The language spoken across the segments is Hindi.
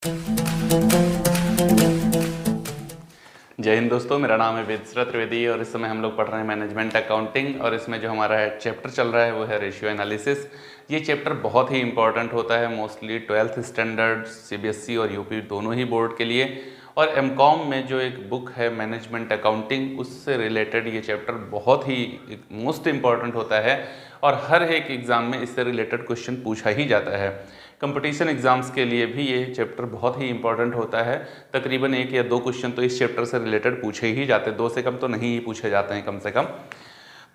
जय हिंद दोस्तों, मेरा नाम है वेदसरा त्रिवेदी और इस समय हम लोग पढ़ रहे हैं मैनेजमेंट अकाउंटिंग। और इसमें जो हमारा चैप्टर चल रहा है वो है रेशियो एनालिसिस। ये चैप्टर बहुत ही इंपॉर्टेंट होता है मोस्टली 12th स्टैंडर्ड, सीबीएसई और यूपी दोनों ही बोर्ड के लिए। और एमकॉम में जो एक बुक है मैनेजमेंट अकाउंटिंग, उससे रिलेटेड ये चैप्टर बहुत ही मोस्ट इम्पॉर्टेंट होता है और हर एक एग्ज़ाम में इससे रिलेटेड क्वेश्चन पूछा ही जाता है। कंपटीशन एग्ज़ाम्स के लिए भी ये चैप्टर बहुत ही इंपॉर्टेंट होता है। तकरीबन 1 या 2 क्वेश्चन तो इस चैप्टर से रिलेटेड पूछे ही जाते हैं, 2 से कम तो नहीं ही पूछे जाते हैं कम से कम।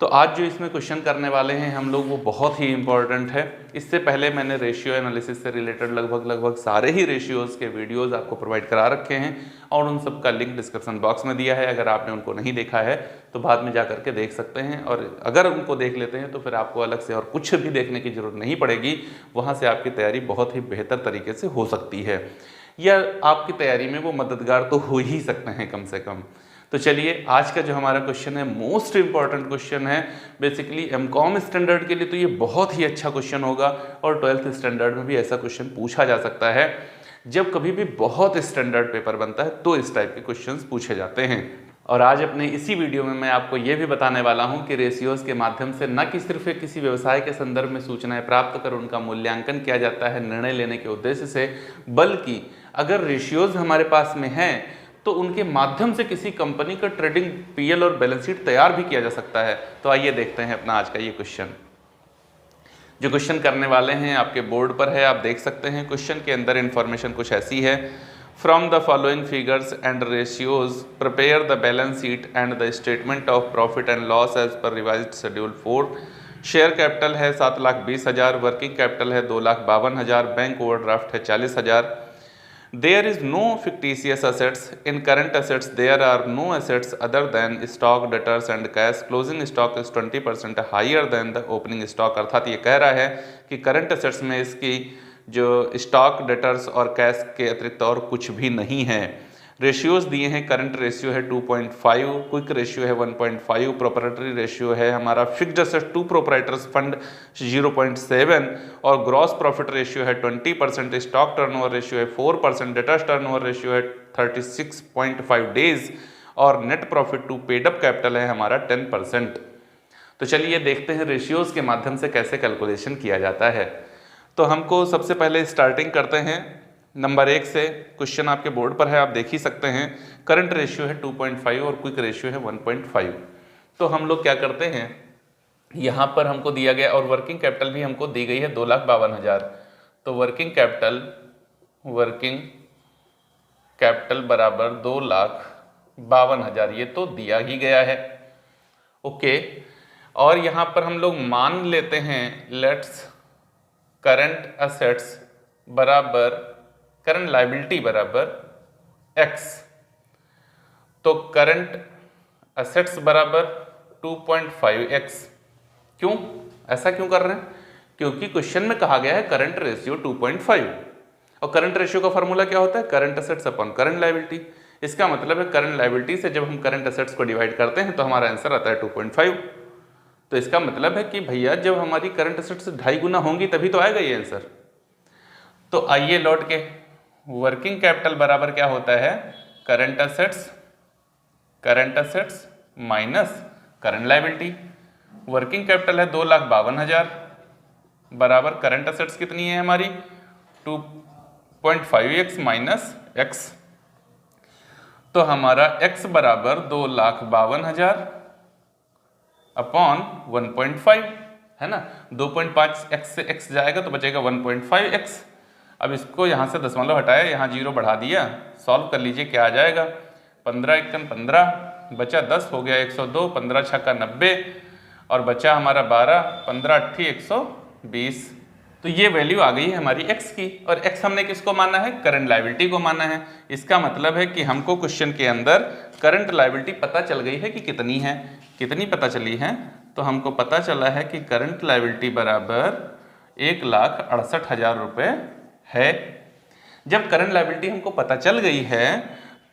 तो आज जो इसमें क्वेश्चन करने वाले हैं हम लोग वो बहुत ही इंपॉर्टेंट है। इससे पहले मैंने रेशियो एनालिसिस से रिलेटेड लगभग सारे ही रेशियोज़ के वीडियोज़ आपको प्रोवाइड करा रखे हैं और उन सब का लिंक डिस्क्रिप्शन बॉक्स में दिया है। अगर आपने उनको नहीं देखा है तो बाद में जा करके देख सकते हैं, और अगर उनको देख लेते हैं तो फिर आपको अलग से और कुछ भी देखने की ज़रूरत नहीं पड़ेगी। वहाँ से आपकी तैयारी बहुत ही बेहतर तरीके से हो सकती है, या आपकी तैयारी में वो मददगार तो हो ही सकते हैं कम से कम। तो चलिए, आज का जो हमारा क्वेश्चन है मोस्ट इम्पॉर्टेंट क्वेश्चन है। बेसिकली एमकॉम स्टैंडर्ड के लिए तो ये बहुत ही अच्छा क्वेश्चन होगा और 12th स्टैंडर्ड में भी ऐसा क्वेश्चन पूछा जा सकता है। जब कभी भी बहुत स्टैंडर्ड पेपर बनता है तो इस टाइप के क्वेश्चंस पूछे जाते हैं। और आज अपने इसी वीडियो में मैं आपको ये भी बताने वाला हूँ कि रेशियोज़ के माध्यम से न कि सिर्फ किसी व्यवसाय के संदर्भ में सूचनाएं प्राप्त कर उनका मूल्यांकन किया जाता है निर्णय लेने के उद्देश्य से, बल्कि अगर रेशियोज़ हमारे पास में हैं तो उनके माध्यम से किसी कंपनी का ट्रेडिंग पीएल और बैलेंस शीट तैयार भी किया जा सकता है। तो आइए देखते हैं अपना आज का ये क्वेश्चन। जो क्वेश्चन करने वाले हैं आपके बोर्ड पर है, आप देख सकते हैं। क्वेश्चन के अंदर इंफॉर्मेशन कुछ ऐसी है: from the following figures and ratios prepare the balance sheet and the statement of profit and loss as per revised schedule 4। Share capital है 7,20,000, वर्किंग कैपिटल है 2,52,000, बैंक ओवरड्राफ्ट है 40,000। There is no fictitious assets. In current assets, there are no assets other than stock, debtors and cash. Closing stock is 20% higher than the opening stock. अर्थात ये कह रहा है कि करंट असेट्स में इसकी जो स्टॉक, डेटर्स और कैश के अतिरिक्त और कुछ भी नहीं है। रेशियोज दिए हैं, करंट रेशियो है 2.5, क्विक रेशियो है 1.5, प्रोप्राइटरी रेशियो है हमारा fixed asset to proprietors fund 0.7 और ग्रॉस प्रॉफिट रेशियो है 20%, स्टॉक टर्नओवर रेशियो है 4%, डेटर्स टर्नओवर रेशियो है 36.5 डेज और net profit to paid up capital है हमारा 10%। तो चलिए देखते हैं रेशियोज के माध्यम से कैसे कैलकुलेशन किया जाता है। तो हमको सबसे पहले स्टार्टिंग करते हैं नंबर 1 से। क्वेश्चन आपके बोर्ड पर है, आप देख ही सकते हैं। करंट रेशियो है 2.5 और क्विक रेशियो है 1.5। तो हम लोग क्या करते हैं, यहाँ पर हमको दिया गया और वर्किंग कैपिटल भी हमको दी गई है 2,52,000। तो वर्किंग कैपिटल बराबर 2,52,000, ये तो दिया ही गया है। ओके, और यहाँ पर हम लोग मान लेते हैं लेट्स करंट असेट्स बराबर करंट लायबिलिटी बराबर x। तो करंट असेट्स बराबर 2.5x। क्यों ऐसा क्यों कर रहे हैं? क्योंकि क्वेश्चन में कहा गया है करंट रेशियो 2.5 और करंट रेशियो का फॉर्मूला क्या होता है? Current assets upon current liability. इसका मतलब है करंट लायबिलिटी से जब हम करंट असेट्स को डिवाइड करते हैं तो हमारा आंसर आता है 2.5। तो इसका मतलब है कि भैया जब हमारी करंट असेट्स 2.5 गुना होंगी तभी तो आएगा ये आंसर। तो आइए लौट के, वर्किंग कैपिटल बराबर क्या होता है? Current assets minus current liability. Working capital है 2,52,000 बराबर करंट असेट्स कितनी है हमारी? 2.5x minus x। तो हमारा x बराबर 2,52,000 अपॉन 1.5 है ना। 2.5x से x जाएगा तो बचेगा 1.5x। अब इसको यहाँ से दशमलव हटाया, यहाँ 0 बढ़ा दिया, सॉल्व कर लीजिए क्या आ जाएगा। 15 × 15 बचा 10, हो गया 102, 15 × 6 = 90 और बचा हमारा 12, 15 × 8 = 120। तो ये वैल्यू आ गई है हमारी x की, और x हमने किसको माना है? करंट लायबिलिटी को माना है। इसका मतलब है कि हमको क्वेश्चन के अंदर करंट लायबिलिटी पता चल गई है कि कितनी है। कितनी पता चली है? तो हमको पता चला है कि करंट लायबिलिटी बराबर 1,68,000 रुपये है। जब करंट लायबिलिटी हमको पता चल गई है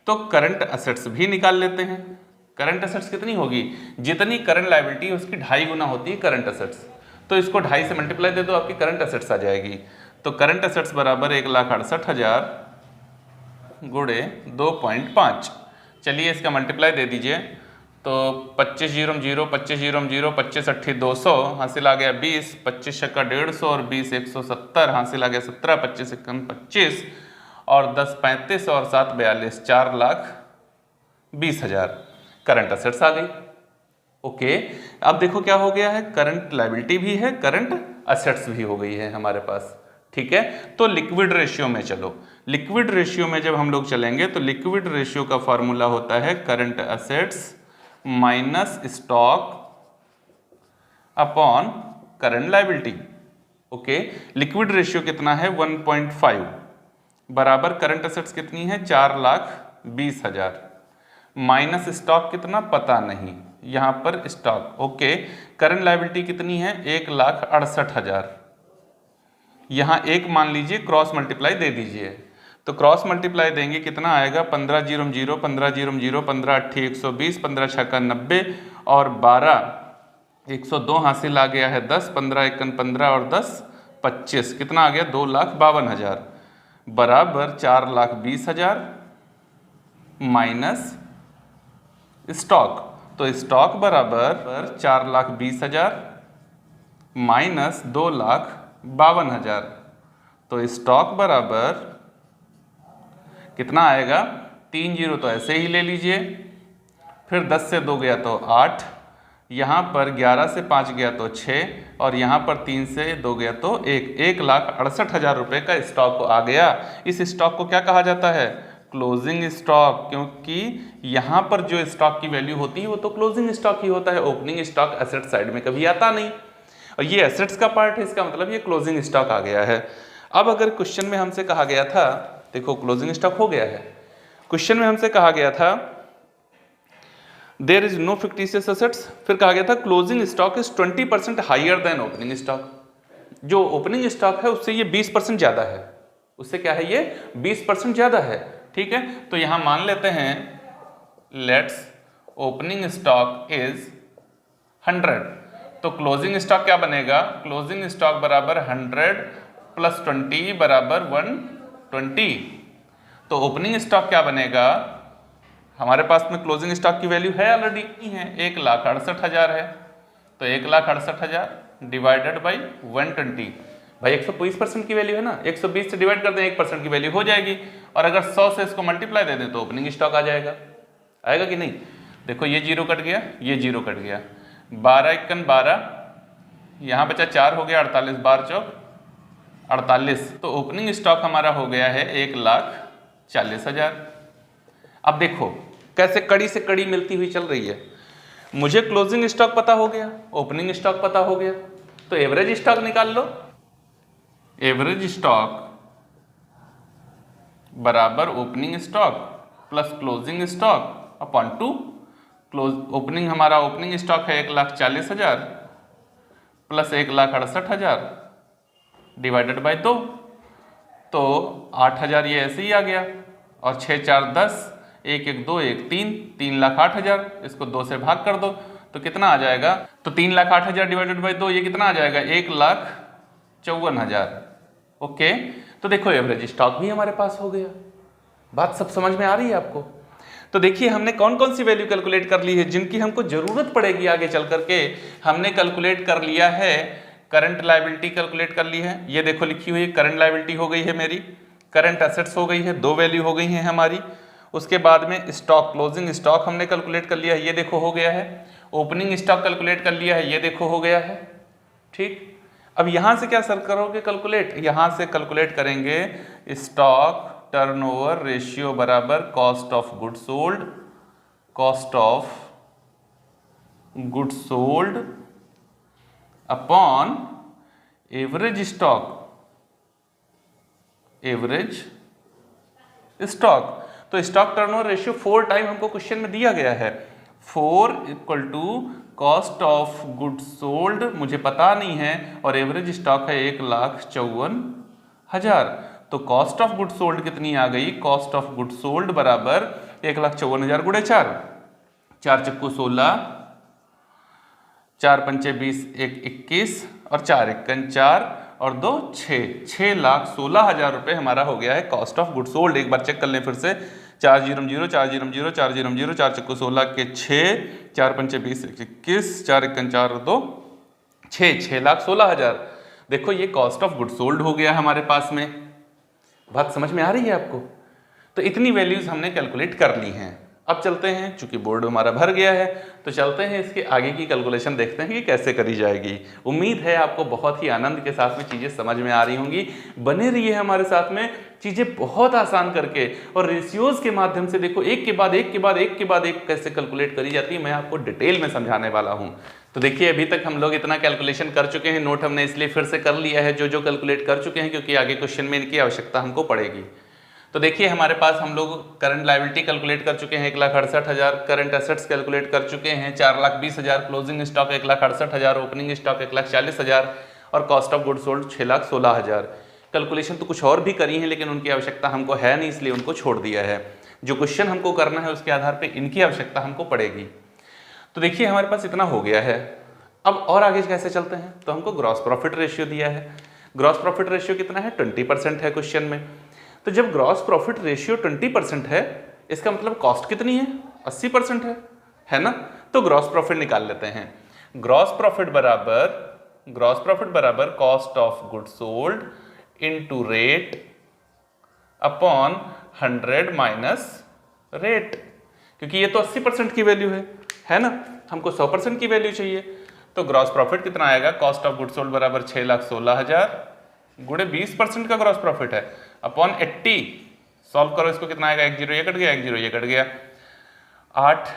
तो करंट असेट्स भी निकाल लेते हैं। करंट असेट्स कितनी होगी? जितनी करंट लायबिलिटी है उसकी 2.5 गुना होती है करंट असेट्स। तो इसको 2.5 से मल्टीप्लाई दे दो, आपकी करंट असेट्स आ जाएगी। तो करंट असेट्स बराबर 1,68,000 गुणे 2.5। चलिए इसका मल्टीप्लाई दे दीजिए। तो 25 जीरो 0, 25 जीरो 0, 25 अट्ठी 200, हासिल आ गया 20, 25 छक्का 150 और 20 170, हासिल आ गया 17, 25 इक्कन 25 और 10 35 और 7 42, 4,20,000 करंट असेट्स आ गई। ओके, अब देखो क्या हो गया है, करंट लायबिलिटी भी है, करंट असेट्स भी हो गई है हमारे पास। ठीक है, तो लिक्विड रेशियो में चलो। लिक्विड रेशियो में जब हम लोग चलेंगे तो लिक्विड रेशियो का फॉर्मूला होता है current assets minus stock upon current liability. Okay, liquid ratio कितना है 1.5 बराबर करंट असेट्स कितनी है 4,20,000 माइनस स्टॉक कितना पता नहीं, यहां पर स्टॉक। ओके, करंट लायबिलिटी कितनी है 1,68,000, यहां एक मान लीजिए, क्रॉस मल्टीप्लाई दे दीजिए। तो क्रॉस मल्टीप्लाई देंगे कितना आएगा 15 जीरो 0, 15 जीरो 0, 15 अट्ठी 120, 15 छक्का 90 और 12 102, हासिल आ गया है 10, 15 इक्कन 15 और 10 25, कितना आ गया 2,52,000 बराबर 4,20,000 माइनस स्टॉक। तो स्टॉक बराबर 4,20,000 माइनस 2,52,000, तो स्टॉक बराबर कितना आएगा, 3 जीरो तो ऐसे ही ले लीजिए, फिर 10 से 2 गया तो 8, यहाँ पर 11 से 5 गया तो 6 और यहाँ पर 3 से 2 गया तो 1, 1,68,000 रुपये का स्टॉक आ गया। इस स्टॉक को क्या कहा जाता है, क्लोजिंग स्टॉक, क्योंकि यहाँ पर जो स्टॉक की वैल्यू होती है वो तो क्लोजिंग स्टॉक ही होता है, ओपनिंग स्टॉक एसेट साइड में कभी आता नहीं, और ये एसेट्स का पार्ट है, इसका मतलब ये क्लोजिंग स्टॉक आ गया है। अब अगर क्वेश्चन में हमसे कहा गया था, देखो क्लोजिंग स्टॉक हो गया है, क्वेश्चन में हमसे कहा गया था there is no fictitious assets, फिर कहा गया था closing stock is 20% higher than opening stock, जो ओपनिंग स्टॉक है उससे ये 20% ज्यादा है, उससे क्या है ये 20% ज्यादा है। ठीक है, तो यहां मान लेते हैं लेट्स ओपनिंग स्टॉक इज 100, तो क्लोजिंग स्टॉक क्या बनेगा, क्लोजिंग स्टॉक बराबर 100 प्लस 20 बराबर 120, तो ओपनिंग स्टॉक क्या बनेगा, हमारे पास में क्लोजिंग स्टॉक की वैल्यू है ऑलरेडी है 1,68,000 है, तो 1,68,000 डिवाइडेड बाई 120, भाई 120% की वैल्यू है ना, 120 से डिवाइड कर दें 1% की वैल्यू हो जाएगी, और अगर 100 से इसको मल्टीप्लाई दे दें तो ओपनिंग स्टॉक आ जाएगा, आएगा कि नहीं। देखो ये जीरो कट गया, ये जीरो कट गया, 12 इक्कन 12, यहाँ बचा 4 हो गया 48, 12 चौक 48, तो ओपनिंग स्टॉक हमारा हो गया है 1,40,000। अब देखो कैसे कड़ी से कड़ी मिलती हुई चल रही है, मुझे क्लोजिंग स्टॉक पता हो गया, ओपनिंग स्टॉक पता हो गया, तो एवरेज स्टॉक निकाल लो, एवरेज स्टॉक बराबर opening stock plus closing stock upon 2, close opening हमारा ओपनिंग स्टॉक है 1,40,000 प्लस 1,68,000 डिवाइडेड बाय 2, तो 8,000 ये ऐसे ही आ गया, और 6 4 10, 1 1 2 1 3, 3,08,000, इसको 2 से भाग कर दो तो कितना आ जाएगा, तो 3,08,000 डिवाइडेड बाय 2 ये कितना आ जाएगा 1,54,000। ओके, तो देखो एवरेज स्टॉक भी हमारे पास हो गया, बात सब समझ में आ रही है आपको। तो देखिए हमने कौन कौन सी वैल्यू कैलकुलेट कर ली है जिनकी हमको जरूरत पड़ेगी आगे चल करके, हमने कैलकुलेट कर लिया है, करंट लायबिलिटी कैलकुलेट कर ली है, ये देखो लिखी हुई करंट लायबिलिटी हो गई है मेरी, करंट एसेट्स हो गई है, 2 वैल्यू हो गई है हमारी, उसके बाद में स्टॉक क्लोजिंग स्टॉक हमने कैलकुलेट कर लिया है, ये देखो हो गया है, ओपनिंग स्टॉक कैलकुलेट कर लिया है, ये देखो हो गया है। ठीक, अब यहां से क्या सर करोगे कैलकुलेट, यहां से कैलकुलेट करेंगे स्टॉक टर्नओवर रेशियो बराबर cost of goods sold, cost of goods sold upon average stock, average stock. तो स्टॉक टर्नओवर रेशियो 4 टाइम हमको क्वेश्चन में दिया गया है, 4 equal to cost of goods sold मुझे पता नहीं है, और एवरेज स्टॉक है 1,54,000, तो कॉस्ट ऑफ गुड्स सोल्ड कितनी आ गई, कॉस्ट ऑफ गुड्स सोल्ड बराबर 1,54,000 गुणे 4, 4 चक्कू 16, 4 पंचे 20, 1 21 और 4 इक्कन 4 और 2 6,16,000 रुपये हमारा हो गया है कॉस्ट ऑफ गुड सोल्ड। एक बार चेक कर लें फिर से, 4 0 0 4 0 0 4 0 0 4 चक्को 16 के 6, 4 पंचे 20 21, 4 1 4 2 6,16,000। देखो ये कॉस्ट ऑफ गुड सोल्ड हो गया हमारे पास में। बात समझ में आ रही है आपको? तो इतनी वैल्यूज हमने कैलकुलेट कर ली हैं। अब चलते हैं, चूंकि बोर्ड हमारा भर गया है तो चलते हैं इसके आगे की कैलकुलेशन देखते हैं कि कैसे करी जाएगी। उम्मीद है आपको बहुत ही आनंद के साथ में चीज़ें समझ में आ रही होंगी। बने रहिए हमारे साथ में, चीज़ें बहुत आसान करके और रेशियोज के माध्यम से देखो एक के बाद एक के बाद एक के बाद एक कैसे कैलकुलेट करी जाती है, मैं आपको डिटेल में समझाने वाला हूँ। तो देखिए अभी तक हम लोग इतना कैलकुलेशन कर चुके हैं, नोट हमने इसलिए फिर से कर लिया है जो कैलकुलेट कर चुके हैं, क्योंकि आगे क्वेश्चन में इनकी आवश्यकता हमको पड़ेगी। तो देखिए हमारे पास हम लोग करंट लायबिलिटी कैलकुलेट कर चुके हैं 1,68,000, करंट एसेट्स कैलकुलेट कर चुके हैं 4,20,000, क्लोजिंग स्टॉक 1,68,000, ओपनिंग स्टॉक 1,40,000 और cost of good sold 6,16,000। Calculation तो कुछ और भी करी है लेकिन उनकी आवश्यकता हमको है नहीं, इसलिए उनको छोड़ दिया है। जो क्वेश्चन हमको करना है उसके आधार पर इनकी आवश्यकता हमको पड़ेगी। तो देखिए हमारे पास इतना हो गया है। अब और आगे कैसे चलते हैं, तो हमको ग्रॉस प्रॉफिट रेशियो दिया है। ग्रॉस प्रॉफिट रेशियो कितना है? 20% है क्वेश्चन में। तो जब ग्रॉस प्रॉफिट रेशियो 20% है, इसका मतलब कॉस्ट कितनी है? 80% है ना? तो ग्रॉस प्रॉफिट निकाल लेते हैं। ग्रॉस प्रॉफिट बराबर cost of good sold into rate upon 100 minus rate, क्योंकि ये तो 80% की वैल्यू है ना? हमको 100% की वैल्यू चाहिए। तो ग्रॉस प्रॉफिट कितना आएगा? कॉस्ट ऑफ गुड सोल्ड बराबर 6,16,000 गुणे 20% का ग्रॉस प्रॉफिट है अपॉन 80। सॉल्व करो इसको, कितना आएगा? 1 0 ये कट गया, 1 0 ये कट गया, 8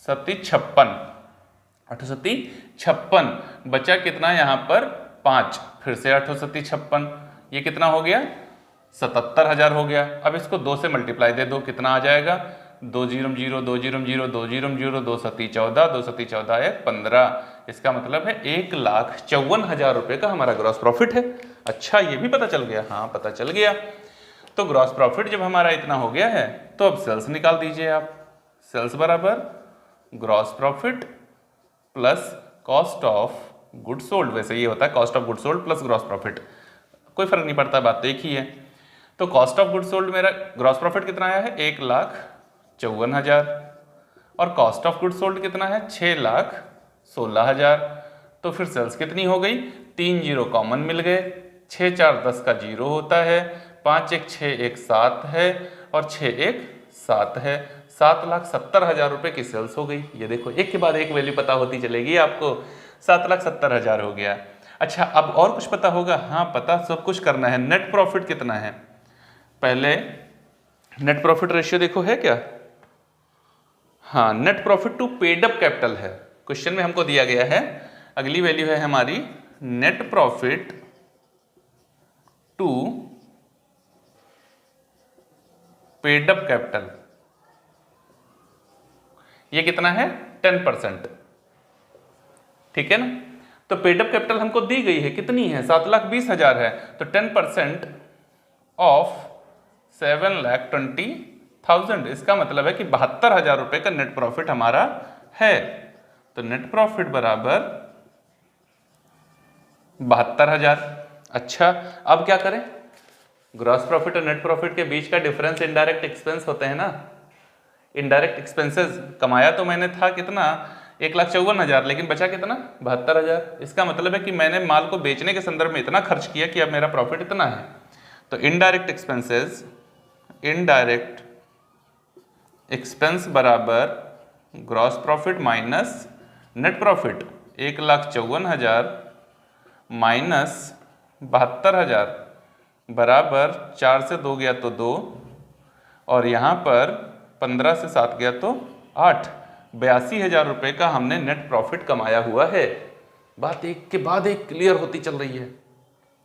7 56, 8 7 56 बचा कितना यहाँ पर? 5। फिर से 8 7 56, ये कितना हो गया? 77,000 हो गया। अब इसको 2 से मल्टीप्लाई दे दो, कितना आ जाएगा? 2 0 0 2 0 0 2 0 0 2 7 14, 2 7 14 है 15। इसका मतलब है 1,54,000 रुपये का हमारा ग्रॉस प्रॉफिट है। अच्छा ये भी पता चल गया? हाँ पता चल गया। तो ग्रॉस प्रॉफिट जब हमारा इतना हो गया है तो अब सेल्स निकाल दीजिए आप। सेल्स बराबर gross profit plus cost of good sold. वैसे ये होता है cost of good sold plus gross profit, कोई फर्क नहीं पड़ता, बात तो एक ही है। तो कॉस्ट ऑफ गुड सोल्ड मेरा ग्रॉस प्रॉफिट कितना आया है? 1,54,000 और कॉस्ट ऑफ गुड सोल्ड कितना है? 6,16,000। तो फिर सेल्स कितनी हो गई? 3 0 कॉमन मिल गए, 6 4 10 का 0 होता है, 5 1 6 1 7 है और 6 1 7 है। 7,70,000 रुपये की सेल्स हो गई। ये देखो एक के बाद एक वैल्यू पता होती चलेगी आपको। 7,70,000 हो गया। अच्छा अब और कुछ पता होगा? हाँ पता सब कुछ करना है। नेट प्रॉफिट कितना है? पहले नेट प्रॉफिट रेशियो देखो है क्या? हाँ net profit to paid up capital है, क्वेश्चन में हमको दिया गया है। अगली वैल्यू है हमारी net profit to paid up capital. ये कितना है? 10%, ठीक है ना? तो पेड अप कैपिटल हमको दी गई है, कितनी है? 7,20,000 है। तो 10% ऑफ 7,20,000, इसका मतलब है कि 72,000 रुपये का नेट प्रॉफिट हमारा है। तो नेट प्रॉफिट बराबर 72,000। अच्छा अब क्या करें? ग्रॉस प्रॉफिट और नेट प्रॉफिट के बीच का डिफरेंस इनडायरेक्ट एक्सपेंस होते हैं ना। इनडायरेक्ट एक्सपेंसेस कमाया तो मैंने था कितना? 1,54,000, लेकिन बचा कितना? 72,000। इसका मतलब है कि मैंने माल को बेचने के संदर्भ में इतना खर्च किया कि अब मेरा प्रॉफिट इतना है। तो इनडायरेक्ट एक्सपेंस बराबर gross profit minus net profit. 1,54,000 minus 72,000 बराबर 4 से 2 गया तो 2 और यहाँ पर 15 से 7 गया तो 8। 82,000 रुपये का हमने नेट प्रॉफिट कमाया हुआ है। बात एक के बाद एक क्लियर होती चल रही है,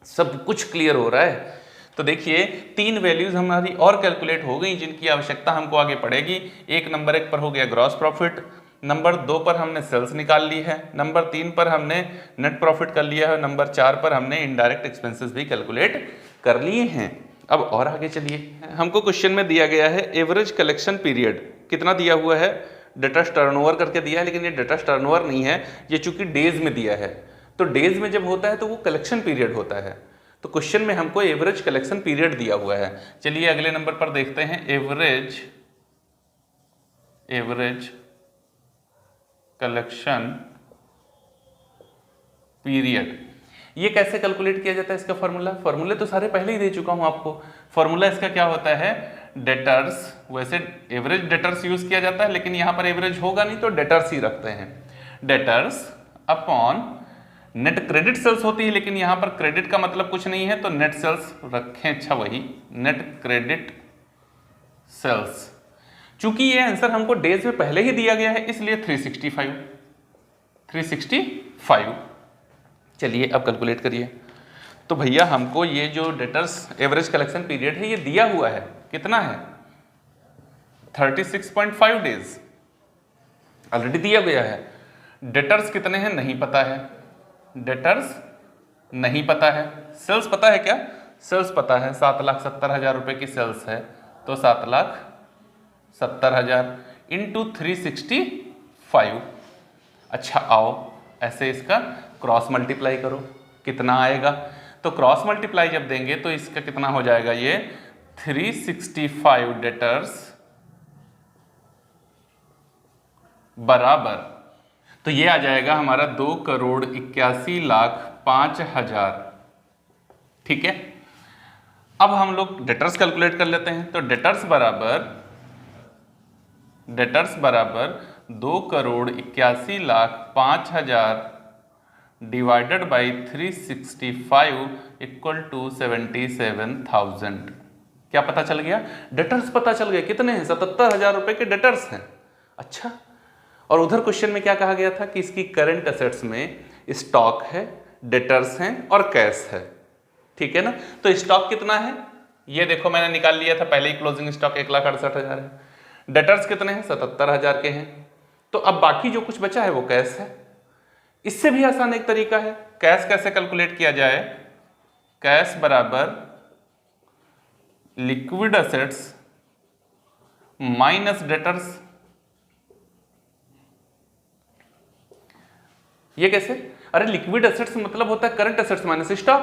सब कुछ क्लियर हो रहा है। तो देखिए 3 वैल्यूज हमारी और कैलकुलेट हो गई जिनकी आवश्यकता हमको आगे पड़ेगी। नंबर 1 पर हो गया ग्रॉस प्रॉफिट, नंबर 2 पर हमने सेल्स निकाल ली है, नंबर 3 पर हमने नेट प्रॉफिट कर लिया है, नंबर 4 पर हमने इनडायरेक्ट एक्सपेंसेस भी कैलकुलेट कर लिए हैं। अब और आगे चलिए, हमको क्वेश्चन में दिया गया है एवरेज कलेक्शन पीरियड कितना दिया हुआ है? डेटर्स टर्नओवर करके दिया है, लेकिन ये डेटर्स टर्नओवर नहीं है, ये चूंकि डेज में दिया है तो डेज में जब होता है तो वो कलेक्शन पीरियड होता है। तो क्वेश्चन में हमको एवरेज कलेक्शन पीरियड दिया हुआ है। चलिए अगले नंबर पर देखते हैं, एवरेज कलेक्शन पीरियड। ये कैसे कैलकुलेट किया जाता है, इसका फॉर्मूले तो सारे पहले ही दे चुका हूं आपको। फॉर्मूला इसका क्या होता है, डेटर्स, वैसे एवरेज डेटर्स यूज किया जाता है लेकिन यहां पर एवरेज होगा नहीं तो डेटर्स ही रखते हैं। Debtors upon net credit sales होती है, लेकिन यहां पर क्रेडिट का मतलब कुछ नहीं है तो नेट सेल्स रखें। अच्छा वही नेट क्रेडिट सेल्स। चूंकि ये आंसर हमको डेज में पहले ही दिया गया है इसलिए 365। चलिए अब कैलकुलेट करिए। तो भैया हमको ये जो डेटर्स एवरेज कलेक्शन पीरियड है ये दिया हुआ है, कितना है 36.5 डेज ऑलरेडी दिया गया है। डेटर्स कितने हैं नहीं पता है, डेटर्स नहीं पता है। सेल्स पता है क्या, सेल्स पता है 7,70,000 रुपए की सेल्स है, तो 7,70,000 इंटू 365। अच्छा आओ ऐसे इसका क्रॉस मल्टीप्लाई करो, कितना आएगा। तो क्रॉस मल्टीप्लाई जब देंगे तो इसका कितना हो जाएगा, ये 365 डेटर्स बराबर, तो ये आ जाएगा हमारा 2,81,05,000। ठीक है, अब हम लोग डेटर्स कैलकुलेट कर लेते हैं। तो डेटर्स बराबर 2,81,05,000 डिवाइडेड बाई 365 इक्वल टू 77,000। क्या पता चल गया, डेटर्स पता चल गए, कितने हैं 77,000 रुपए के डेटर्स हैं। अच्छा, और उधर क्वेश्चन में क्या कहा गया था कि इसकी करंट एसेट्स में स्टॉक है, डेटर्स हैं और कैश है। ठीक है ना, तो स्टॉक कितना है ये देखो मैंने निकाल लिया था पहले ही, क्लोजिंग स्टॉक 1,68,000 है। डेटर्स कितने हैं 77,000 के हैं। तो अब बाकी जो कुछ बचा है वो कैश है। इससे भी आसान एक तरीका है, कैश कैसे कैलकुलेट किया जाए, कैश बराबर लिक्विड एसेट्स माइनस डेटर्स। ये कैसे, अरे लिक्विड एसेट्स मतलब होता है करंट एसेट्स माइनस स्टॉक,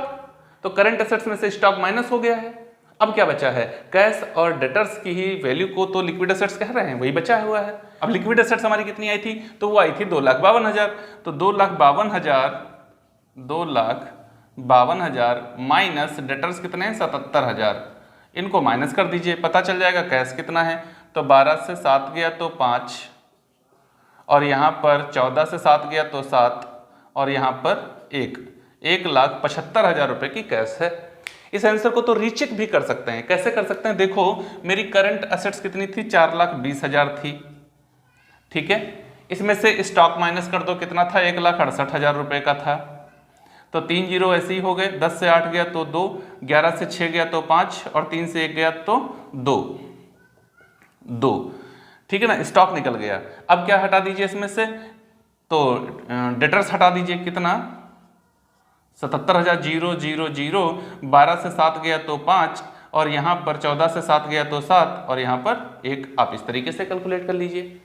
तो करंट एसेट्स में से स्टॉक माइनस हो गया है। अब क्या बचा है, कैश और डेटर्स की ही वैल्यू को तो लिक्विड एसेट्स कह रहे हैं, वही बचा हुआ है। अब लिक्विड एसेट्स हमारी कितनी आई थी, तो वो आई थी 2,52,000। तो 2,52,000 माइनस डेटर्स कितने हैं 77,000, इनको माइनस कर दीजिए, पता चल जाएगा कैश कितना है। तो 12 से 7 गया तो 5, और यहाँ पर 14 से 7 गया तो 7, और यहाँ पर 1,75,000 रुपए की कैश है। इस आंसर को तो रीचेक भी कर सकते हैं। कैसे कर सकते हैं, देखो मेरी करंट एसेट्स कितनी थी 4,20,000 थी। ठीक है, इसमें से स्टॉक माइनस कर दो, कितना था 1,68,000 रुपए का था। तो 3 जीरो ऐसे ही हो गए, 10 से 8 गया तो 2, 11 से 6 गया तो 5, और 3 से 1 गया तो 2। ठीक है ना, स्टॉक निकल गया। अब क्या हटा दीजिए इसमें से, तो डेटर्स हटा दीजिए, कितना 77,000, 12 से 7 गया तो 5, और यहाँ पर 14 से 7 गया तो 7, और यहाँ पर 1। आप इस तरीके से कैलकुलेट कर लीजिए।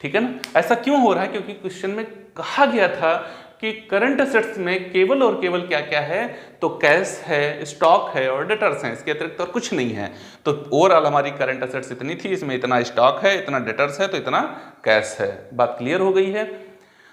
ठीक है ना, ऐसा क्यों हो रहा है, क्योंकि क्वेश्चन में कहा गया था कि करंट एसेट्स में केवल और केवल क्या क्या है, तो कैश है, स्टॉक है और डेटर्स हैं, इसके अतिरिक्त और कुछ नहीं है। तो ओवरऑल हमारी करंट एसेट्स इतनी थी, इसमें इतना स्टॉक है, इतना डेटर्स है, तो इतना कैश है। बात क्लियर हो गई है।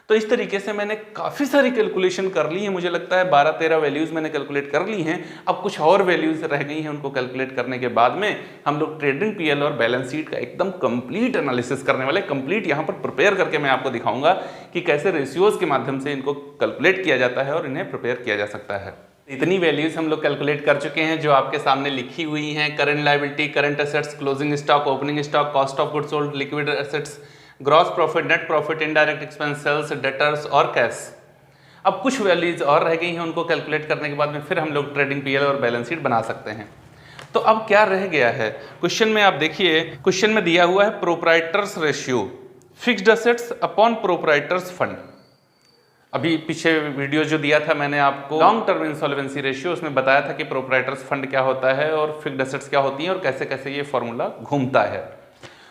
तो इस तरीके से मैंने काफ़ी सारी कैलकुलेशन कर ली है, मुझे लगता है 12-13 वैल्यूज़ मैंने कैलकुलेट कर ली हैं। अब कुछ और वैल्यूज़ रह गई हैं, उनको कैलकुलेट करने के बाद में हम लोग ट्रेडिंग पीएल और बैलेंस शीट का एकदम कंप्लीट एनालिसिस करने वाले। कंप्लीट यहाँ पर प्रिपेयर करके मैं आपको दिखाऊंगा कि कैसे रेशियोज़ के माध्यम से इनको कैलकुलेट किया जाता है और इन्हें प्रिपेयर किया जा सकता है। इतनी वैल्यूज हम लोग कैलकुलेट कर चुके हैं जो आपके सामने लिखी हुई हैं, current liability, current assets, closing stock, opening stock, cost of goods sold, liquid assets, gross profit, net profit, indirect expense, sales, debtors और कैश। अब कुछ वैल्यूज और रह गई हैं, उनको कैलकुलेट करने के बाद में फिर हम लोग ट्रेडिंग पीएल और बैलेंस शीट बना सकते हैं। तो अब क्या रह गया है क्वेश्चन में, आप देखिए क्वेश्चन में दिया हुआ है proprietors ratio, fixed assets upon proprietors fund. अभी पीछे वीडियो जो दिया था मैंने आपको लॉन्ग टर्म इंसॉल्वेंसी रेशियो, उसमें बताया था कि प्रोप्राइटर्स फंड क्या होता है और फिक्स्ड एसेट्स क्या होती हैं और कैसे कैसे ये फॉर्मूला घूमता है।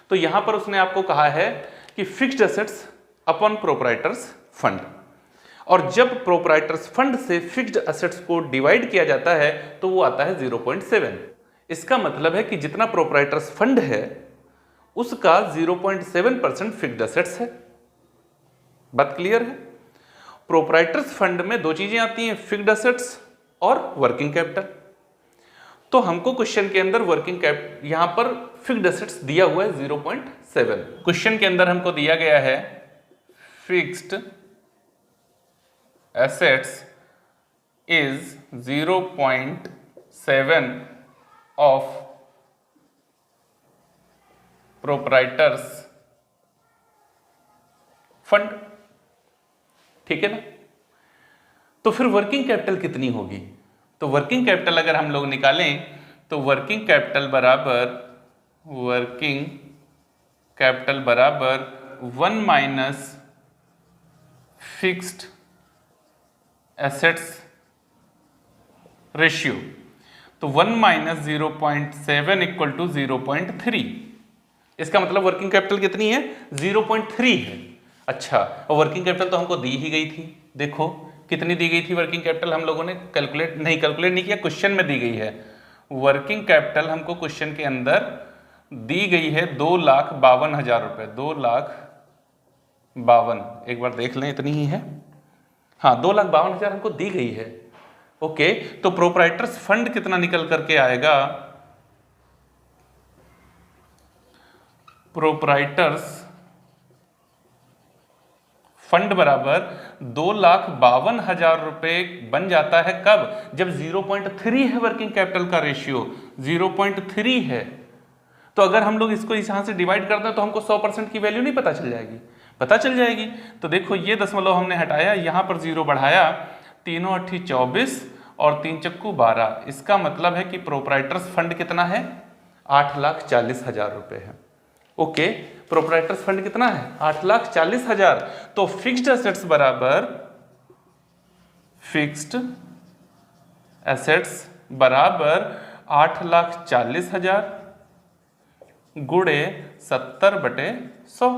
तो यहां पर उसने आपको कहा है कि fixed assets upon proprietors fund, और जब प्रोप्राइटर्स फंड से फिक्स्ड एसेट्स को डिवाइड किया जाता है तो वो आता है 0.7। इसका मतलब है कि जितना प्रोप्राइटर्स फंड है उसका 0.7% फिक्स्ड एसेट्स है। बात क्लियर है? प्रोप्राइटर्स फंड में दो चीजें आती हैं, फिक्स्ड एसेट्स और वर्किंग कैपिटल। तो हमको क्वेश्चन के अंदर वर्किंग कैपिटल, यहां पर फिक्स्ड एसेट्स दिया हुआ है 0.7। क्वेश्चन के अंदर हमको दिया गया है fixed assets is 0.7 of proprietors fund. ठीक है ना? तो फिर वर्किंग कैपिटल कितनी होगी? तो वर्किंग कैपिटल अगर हम लोग निकालें तो वर्किंग कैपिटल बराबर 1 माइनस फिक्स्ड एसेट्स रेशियो। तो 1 माइनस 0.7 इक्वल टू 0.3। इसका मतलब वर्किंग कैपिटल कितनी है? 0.3 है। अच्छा, और वर्किंग कैपिटल तो हमको दी ही गई थी। देखो कितनी दी गई थी वर्किंग कैपिटल, हम लोगों ने कैलकुलेट नहीं किया, क्वेश्चन में दी गई है। वर्किंग कैपिटल हमको क्वेश्चन के अंदर दी गई है 2,52,000 रुपए। 2,52,000, एक बार देख लें, इतनी ही है। हाँ, 2,52,000 हमको दी गई है। ओके, तो प्रोप्राइटर्स फंड कितना निकल करके आएगा? प्रोप्राइटर्स फंड बराबर 2,52,000 रुपए बन जाता है। कब? जब 0.3 है वर्किंग कैपिटल का रेशियो, 0.3 है। तो अगर हम लोग इसको यहां से डिवाइड कर दें तो हमको 100% की वैल्यू नहीं पता चल जाएगी? पता चल जाएगी। तो देखो ये दशमलव हमने हटाया, यहां पर 0 बढ़ाया, 3 8 24 और 3 चक्कू 12। इसका मतलब है कि प्रोप्राइटर्स फंड कितना है? 8,40,000 रुपए है। ओके, प्रोप्राइटर्स फंड कितना है? 8,40,000। तो फिक्स्ड एसेट्स बराबर 8,40,000 गुणे 70/100,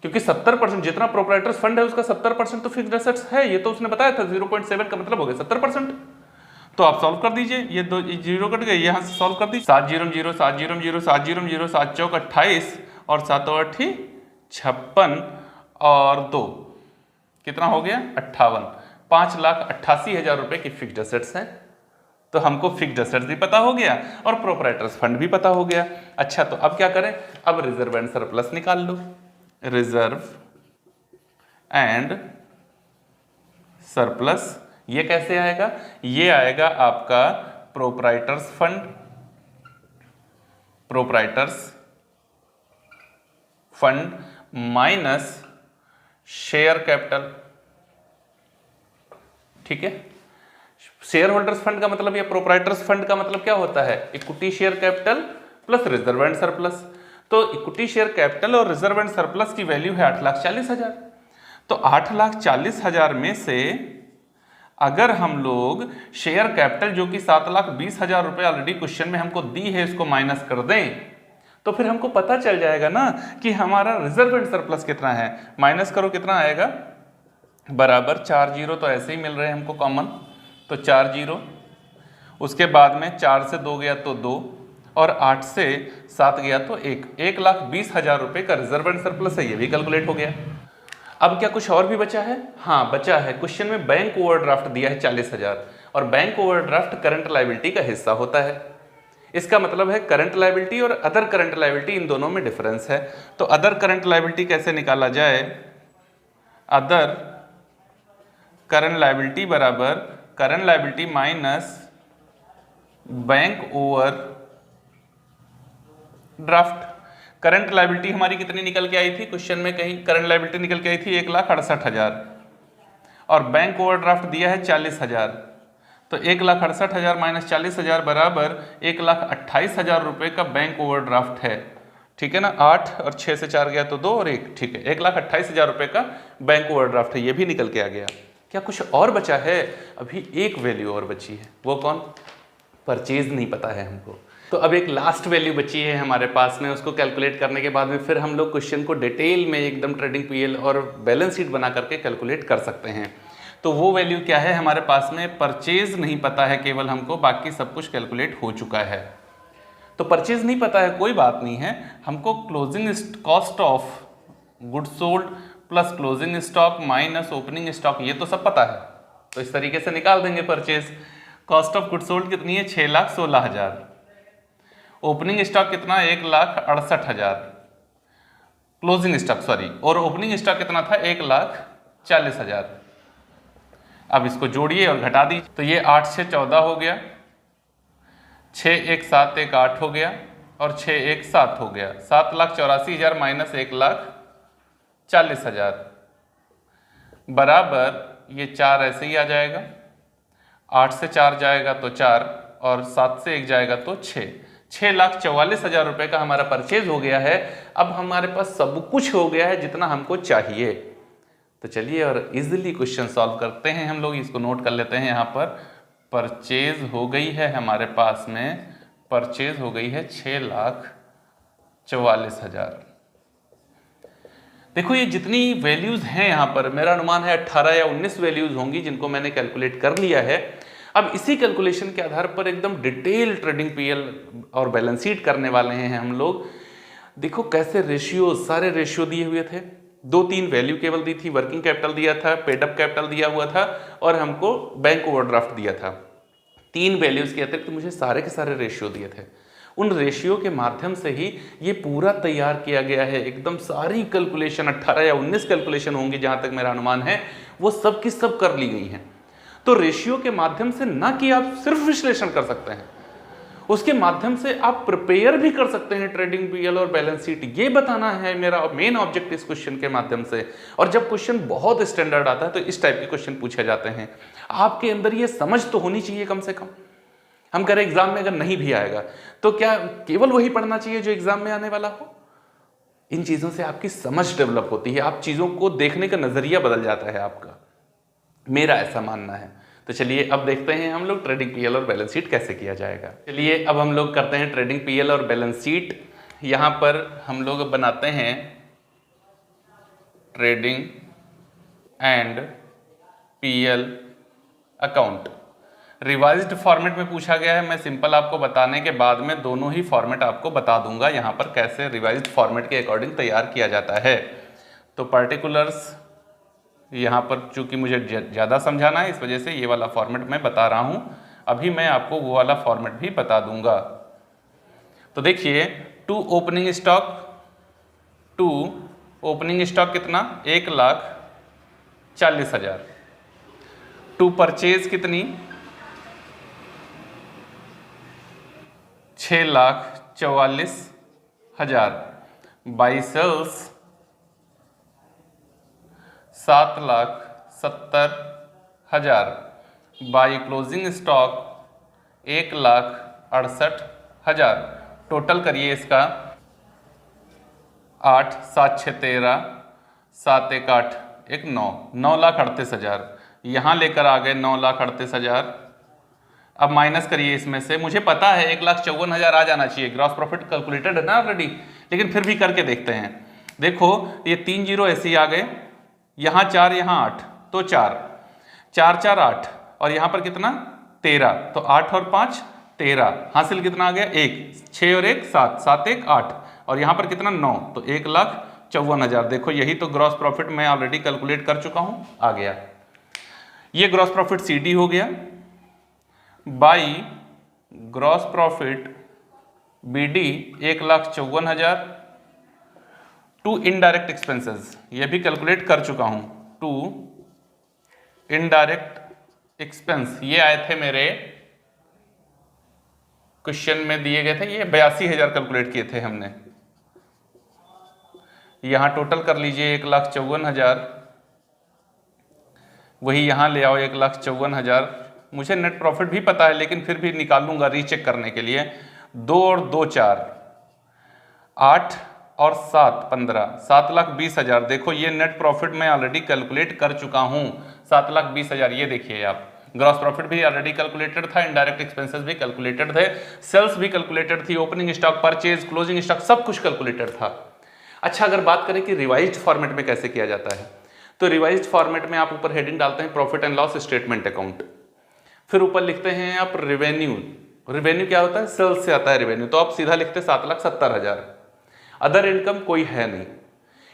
क्योंकि 70% जितना प्रोप्राइटर्स फंड है उसका 70% तो फिक्स्ड एसेट्स है। ये तो उसने बताया था, 0.7 का मतलब हो गया 70%। तो आप सॉल्व कर दीजिए, ये दो जीरो कट गए, यहां से सॉल्व कर दीजिए। 7 0 0 7 0 0 7 0 0 7 चौक 28 और 7 8 56 और 2 कितना हो गया? 58। 5,88,000 रुपए की फिक्स्ड एसेट्स हैं। तो हमको फिक्स्ड एसेट्स भी पता हो गया और प्रोप्राइटर्स फंड भी पता हो गया। अच्छा, तो अब क्या करें? अब रिजर्व एंड सरप्लस निकाल लो। रिजर्व एंड सरप्लस ये कैसे आएगा? ये आएगा आपका proprietors fund minus share capital. ठीक है, शेयर होल्डर्स फंड का मतलब या प्रोप्राइटर्स फंड का मतलब क्या होता है? Equity share capital plus reserve and surplus. तो इक्विटी शेयर कैपिटल और रिजर्व एंड सरप्लस की वैल्यू है 8,40,000। तो 8,40,000 में से अगर हम लोग शेयर कैपिटल जो कि 7,20,000 रुपए ऑलरेडी क्वेश्चन में हमको दी है, इसको माइनस कर दें तो फिर हमको पता चल जाएगा ना कि हमारा रिजर्व एंड सरप्लस कितना है। माइनस करो कितना आएगा? बराबर 4 0 तो ऐसे ही मिल रहे हैं हमको कॉमन, तो 4 0, उसके बाद में 4 से 2 गया तो 2 और 8 से 7 गया तो 1। 1,20,000 रुपए का रिजर्व एंड सरप्लस है, ये भी कैलकुलेट हो गया। अब क्या कुछ और भी बचा है? हाँ बचा है। क्वेश्चन में बैंक ओवरड्राफ्ट दिया है 40,000 और बैंक ओवरड्राफ्ट करंट लायबिलिटी का हिस्सा होता है। इसका मतलब है करंट लायबिलिटी और अदर करंट लायबिलिटी, इन दोनों में डिफरेंस है। तो अदर करंट लायबिलिटी कैसे निकाला जाए? अदर करंट लायबिलिटी बराबर current liability minus bank overdraft. Current liability हमारी कितनी निकल के आई थी? क्वेश्चन में कहीं करंट लायबिलिटी निकल के आई थी 1,68,000 और बैंक ओवरड्राफ्ट दिया है 40,000। तो 1,68,000 माइनस 40,000 बराबर 1,28,000 रुपए का बैंक ओवरड्राफ्ट है। ठीक है ना? 8 और 6 से 4 गया तो 2 और 1। ठीक है, 1,28,000 रुपए का बैंक ओवरड्राफ्ट है, ये भी निकल के आ गया। क्या कुछ और बचा है? अभी एक वैल्यू और बची है, वो कौन? परचेज नहीं पता है हमको। तो अब एक लास्ट वैल्यू बची है हमारे पास में, उसको कैलकुलेट करने के बाद में फिर हम लोग क्वेश्चन को डिटेल में एकदम ट्रेडिंग पीएल और बैलेंस शीट बना करके कैलकुलेट कर सकते हैं। तो वो वैल्यू क्या है हमारे पास में, परचेज नहीं पता है केवल हमको, बाकी सब कुछ कैलकुलेट हो चुका है। तो परचेज नहीं पता है कोई बात नहीं है, हमको closing cost of goods sold plus closing stock minus opening stock ये तो सब पता है, तो इस तरीके से निकाल देंगे purchase. Cost of goods sold कितनी है, 6,16,000। ओपनिंग स्टॉक कितना, 1,68,000। क्लोजिंग स्टॉक सॉरी, और ओपनिंग स्टॉक कितना था, 1,40,000। अब इसको जोड़िए और घटा दीजिए, तो ये 8 से 14 हो गया, 6 1 7 1 8 हो गया और 6 1 7 हो गया। 7,84,000 माइनस 1,40,000 बराबर ये 4 ऐसे ही आ जाएगा। 8 से 4 जाएगा तो 4 और 7 से 1 जाएगा तो 6। 6,44,000 रुपये का हमारा परचेज हो गया है। अब हमारे पास सब कुछ हो गया है जितना हमको चाहिए। तो चलिए और इजीली क्वेश्चन सॉल्व करते हैं हम लोग। इसको नोट कर लेते हैं यहाँ पर। परचेज हो गई है हमारे पास में, परचेज हो गई है 6,44,000। देखो ये जितनी वैल्यूज हैं यहाँ पर, मेरा अनुमान है 18 या 19 वैल्यूज होंगी जिनको मैंने कैलकुलेट कर लिया है। अब इसी कैलकुलेशन के आधार पर एकदम डिटेल ट्रेडिंग पीएल और बैलेंस शीट करने वाले हैं हम लोग। देखो कैसे रेशियो, सारे रेशियो दिए हुए थे, 2-3 वैल्यू केवल दी थी, वर्किंग कैपिटल दिया था, पेडअप कैपिटल दिया हुआ था और हमको बैंक ओवरड्राफ्ट दिया था। 3 वैल्यूज के अतिरिक्त मुझे सारे के सारे रेशियो दिए थे। उन रेशियो के माध्यम से ही ये पूरा तैयार किया गया है। एकदम सारी कैलकुलेशन 18 या 19 कैलकुलेशन होंगी जहाँ तक मेरा अनुमान है, वो सब की सब कर ली गई हैं। तो रेशियो के माध्यम से ना कि आप सिर्फ विश्लेषण कर सकते हैं, उसके माध्यम से आप प्रिपेयर भी कर सकते हैं ट्रेडिंग पीएल और बैलेंस शीट। ये बताना है मेरा मेन ऑब्जेक्ट इस क्वेश्चन के माध्यम से। और जब क्वेश्चन बहुत स्टैंडर्ड आता है तो इस टाइप के क्वेश्चन पूछे जाते हैं। आपके अंदर ये समझ तो होनी चाहिए कम से कम। हम कह रहे एग्जाम में अगर नहीं भी आएगा तो क्या केवल वही पढ़ना चाहिए जो एग्जाम में आने वाला हो? इन चीजों से आपकी समझ डेवलप होती है, आप चीजों को देखने का नजरिया बदल जाता है आपका, मेरा ऐसा मानना है। तो चलिए अब देखते हैं हम लोग ट्रेडिंग पीएल और बैलेंस शीट कैसे किया जाएगा। चलिए अब हम लोग करते हैं ट्रेडिंग पीएल और बैलेंस शीट। यहाँ पर हम लोग बनाते हैं trading and PL account. Revised format में पूछा गया है। मैं सिंपल आपको बताने के बाद में दोनों ही फॉर्मेट आपको बता दूंगा यहाँ पर कैसे रिवाइज्ड फॉर्मेट के अकॉर्डिंग तैयार किया जाता है। तो पर्टिकुलर्स यहाँ पर चूंकि मुझे ज़्यादा समझाना है इस वजह से ये वाला फॉर्मेट मैं बता रहा हूँ। अभी मैं आपको वो वाला फॉर्मेट भी बता दूंगा। तो देखिए, टू ओपनिंग स्टॉक कितना, 1,40,000। टू परचेज कितनी, 6,44,000। By sales 7,70,000। By closing stock 1,68,000। Total करिए इसका, 8 7 6 13, 7 1 8 1 9, 9,38,000। यहाँ लेकर आ गए 9,38,000। अब माइनस करिए इसमें से, मुझे पता है 1,54,000 आ जाना चाहिए, ग्रॉस प्रॉफिट कैलकुलेटेड है ना ऑलरेडी, लेकिन फिर भी करके देखते हैं। देखो ये 3 जीरो ऐसे ही आ गए, यहाँ 4 यहाँ 8, तो 4 4 4 8 और यहाँ पर कितना 13, तो 8 और 5 13, हासिल कितना आ गया 1, 6 और 1 7, 7 1 8 और यहाँ पर कितना 9, तो 1,54,000। देखो यही तो ग्रॉस प्रॉफिट मैं ऑलरेडी कैलकुलेट कर चुका हूँ, आ गया। ये ग्रॉस प्रॉफिट CD हो गया, by gross profit BD 1,54,000। To indirect expenses ये भी कैलकुलेट कर चुका हूं। टू इनडायरेक्ट एक्सपेंस ये आए थे मेरे क्वेश्चन में दिए गए थे, ये 82,000 कैलकुलेट किए थे हमने। यहां टोटल कर लीजिए 1,54,000, वही यहां ले आओ 1,54,000। मुझे नेट प्रॉफिट भी पता है लेकिन फिर भी निकाल लूंगा रीचेक करने के लिए। 2 और 2 4, 8 और 7 15, 7,20,000। देखो ये नेट प्रॉफिट मैं ऑलरेडी कैलकुलेट कर चुका हूं, 7,20,000। ये देखिए आप, ग्रॉस प्रॉफिट भी ऑलरेडी कैलकुलेटेड था, इनडायरेक्ट एक्सपेंसेस भी कैलकुलेटेड थे, सेल्स भी कैलकुलेटेड थी, opening stock, purchase, closing stock, सब कुछ कैलकुलेटेड था। अच्छा, अगर बात करें कि रिवाइज्ड फॉर्मेट में कैसे किया जाता है, तो रिवाइज्ड फॉर्मेट में आप ऊपर हेडिंग डालते हैं profit and loss statement account, फिर ऊपर लिखते हैं आप रेवेन्यू। रेवेन्यू क्या होता है? सेल्स से आता है रेवेन्यू, तो आप सीधा लिखते 7,70,000। अदर इनकम कोई है नहीं।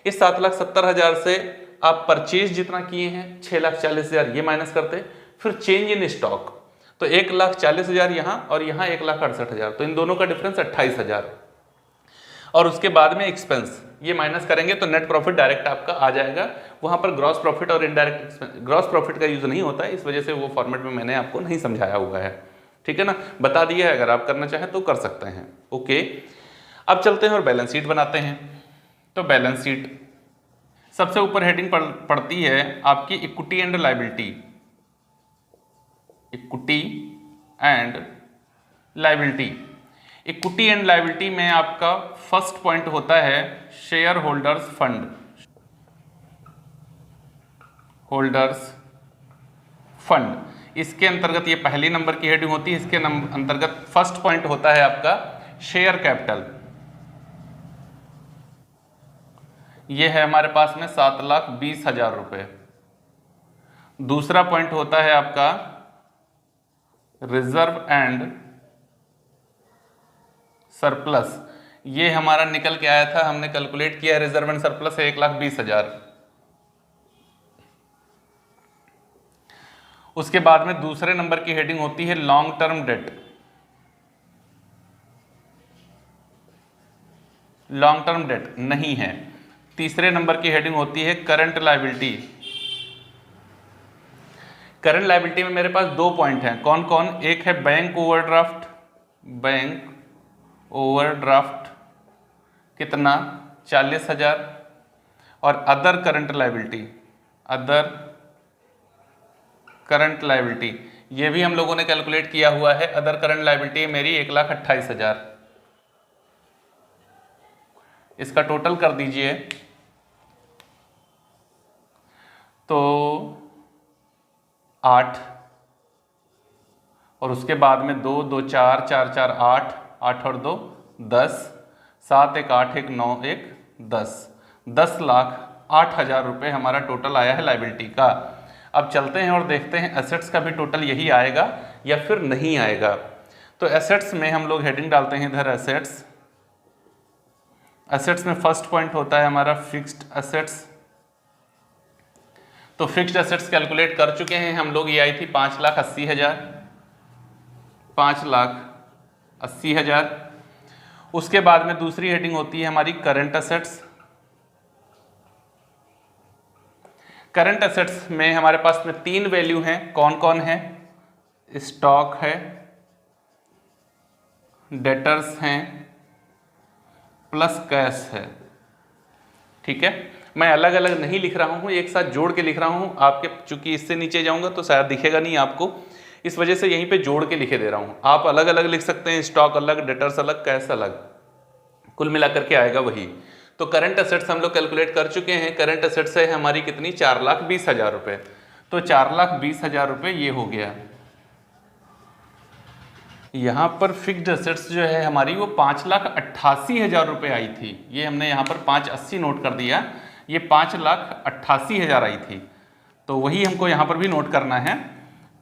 इस 7,70,000 से आप परचेज जितना किए हैं 6,40,000 ये माइनस करते, फिर चेंज इन स्टॉक, तो 1,40,000 यहाँ और यहाँ 1,68,000, तो इन दोनों का डिफरेंस 28,000, और उसके बाद में एक्सपेंस ये माइनस करेंगे तो नेट प्रॉफिट डायरेक्ट आपका आ जाएगा। वहां पर ग्रॉस प्रॉफिट और इनडायरेक्ट ग्रॉस प्रॉफिट का यूज नहीं होता है, इस वजह से वो फॉर्मेट में मैंने आपको नहीं समझाया हुआ है, ठीक है ना, बता दिया है, अगर आप करना चाहें तो कर सकते हैं। ओके, अब चलते हैं और बैलेंस शीट बनाते हैं। तो बैलेंस शीट सबसे ऊपर हेडिंग पड़ती है आपकी equity and liability, equity and liability. Equity and liability में आपका फर्स्ट पॉइंट होता है share holders fund, holders fund. इसके अंतर्गत ये पहली नंबर की हेडिंग होती है, इसके अंतर्गत फर्स्ट पॉइंट होता है आपका शेयर कैपिटल, ये है हमारे पास में 7,20,000 रुपए। दूसरा पॉइंट होता है आपका रिजर्व एंड सरप्लस, ये हमारा निकल के आया था, हमने कैलकुलेट किया रिजर्व एंड सरप्लस है 1,20,000। उसके बाद में दूसरे नंबर की हेडिंग होती है long term debt, long term debt नहीं है। तीसरे नंबर की हेडिंग होती है करंट लायबिलिटी। करंट लायबिलिटी में मेरे पास 2 पॉइंट हैं, कौन कौन? एक है बैंक ओवरड्राफ्ट, बैंक ओवरड्राफ्ट कितना? 40,000, और other current liability, other current liability ये भी हम लोगों ने कैलकुलेट किया हुआ है। अदर करंट लायबिलिटी मेरी 1,28,000, इसका टोटल कर दीजिए तो 8, और उसके बाद में 2, 2, 4, 4, 4, 8, 8 और 2 10, 7, 1, 8, 1, 9, 1, 10, 10,08,000 रुपये हमारा टोटल आया है लायबिलिटी का। अब चलते हैं और देखते हैं एसेट्स का भी टोटल यही आएगा या फिर नहीं आएगा। तो एसेट्स में हम लोग हेडिंग डालते हैं इधर एसेट्स। एसेट्स में फर्स्ट पॉइंट होता है हमारा फिक्स्ड एसेट्स। तो फिक्स्ड एसेट्स कैलकुलेट कर चुके हैं हम लोग, ये आई थी 5,80,000, 5,80,000। उसके बाद में दूसरी हेडिंग होती है हमारी करंट एसेट्स। करंट एसेट्स में हमारे पास में 3 वैल्यू हैं, कौन कौन है? स्टॉक है, डेटर्स हैं, प्लस कैश है, ठीक है। मैं अलग अलग नहीं लिख रहा हूँ, एक साथ जोड़ के लिख रहा हूँ। आपके चूंकि इससे नीचे जाऊंगा तो शायद दिखेगा नहीं आपको, इस वजह से यहीं पे जोड़ के लिखे दे रहा हूँ। आप अलग अलग लिख सकते हैं, स्टॉक अलग, डेटर्स अलग, कैश अलग, कुल मिलाकर के आएगा वही। तो करंट एसेट्स हम लोग कैलकुलेट कर चुके हैं। करंट एसेट्स है हमारी कितनी? 4,20,000 रुपये। तो 4,20,000 रुपये ये हो गया। यहाँ पर फिक्स्ड एसेट्स जो है हमारी वो 5,88,000 रुपये आई थी, ये हमने यहाँ पर 580 नोट कर दिया, ये 5,88,000 आई थी, तो वही हमको यहाँ पर भी नोट करना है,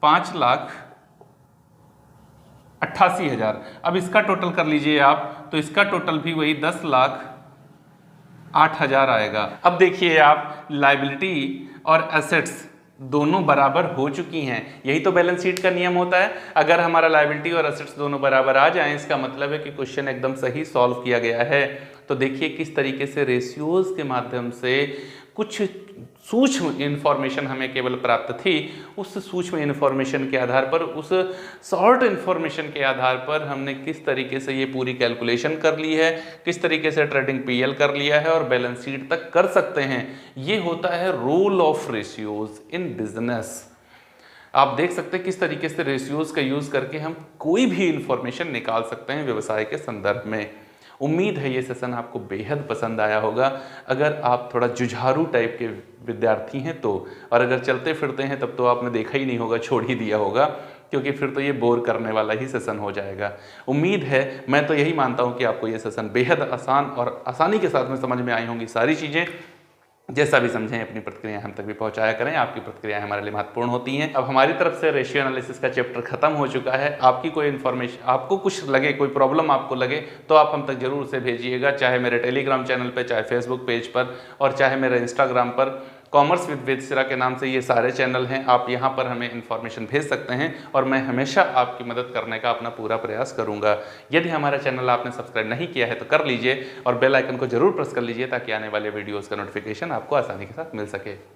5,88,000। अब इसका टोटल कर लीजिए आप, तो इसका टोटल भी वही 10,08,000 आएगा। अब देखिए आप, लायबिलिटी और एसेट्स दोनों बराबर हो चुकी हैं, यही तो बैलेंस शीट का नियम होता है। अगर हमारा लायबिलिटी और एसेट्स दोनों बराबर आ जाएं, इसका मतलब है कि क्वेश्चन एकदम सही सॉल्व किया गया है। तो देखिए किस तरीके से रेशियोज के माध्यम से कुछ सूक्ष्म इन्फॉर्मेशन हमें केवल प्राप्त थी, उस सूक्ष्म इन्फॉर्मेशन के आधार पर, उस शॉर्ट इन्फॉर्मेशन के आधार पर हमने किस तरीके से ये पूरी कैलकुलेशन कर ली है, किस तरीके से ट्रेडिंग पीएल कर लिया है और बैलेंस शीट तक कर सकते हैं। ये होता है role of ratios in business. आप देख सकते हैं किस तरीके से रेशियोज का यूज करके हम कोई भी इंफॉर्मेशन निकाल सकते हैं व्यवसाय के संदर्भ में। उम्मीद है ये सेशन आपको बेहद पसंद आया होगा। अगर आप थोड़ा जुझारू टाइप के विद्यार्थी हैं तो, और अगर चलते फिरते हैं तब तो आपने देखा ही नहीं होगा, छोड़ ही दिया होगा, क्योंकि फिर तो ये बोर करने वाला ही सेशन हो जाएगा। उम्मीद है, मैं तो यही मानता हूँ कि आपको ये सेशन बेहद आसान और आसानी के साथ में समझ में आई होंगी सारी चीज़ें। जैसा भी समझें अपनी प्रतिक्रिया हम तक भी पहुंचाया करें, आपकी प्रतिक्रियाएं हमारे लिए महत्वपूर्ण होती हैं। अब हमारी तरफ से रेशियो एनालिसिस का चैप्टर खत्म हो चुका है। आपकी कोई इन्फॉर्मेशन, आपको कुछ लगे, कोई प्रॉब्लम आपको लगे तो आप हम तक जरूर से भेजिएगा, चाहे मेरे टेलीग्राम चैनल पर, चाहे फेसबुक पेज पर, और चाहे मेरे इंस्टाग्राम पर। कॉमर्स विद वेदसिरा के नाम से ये सारे चैनल हैं, आप यहाँ पर हमें इन्फॉर्मेशन भेज सकते हैं और मैं हमेशा आपकी मदद करने का अपना पूरा प्रयास करूँगा। यदि हमारा चैनल आपने सब्सक्राइब नहीं किया है तो कर लीजिए और बेल आइकन को जरूर प्रेस कर लीजिए ताकि आने वाले वीडियोज़ का नोटिफिकेशन आपको आसानी के साथ मिल सके।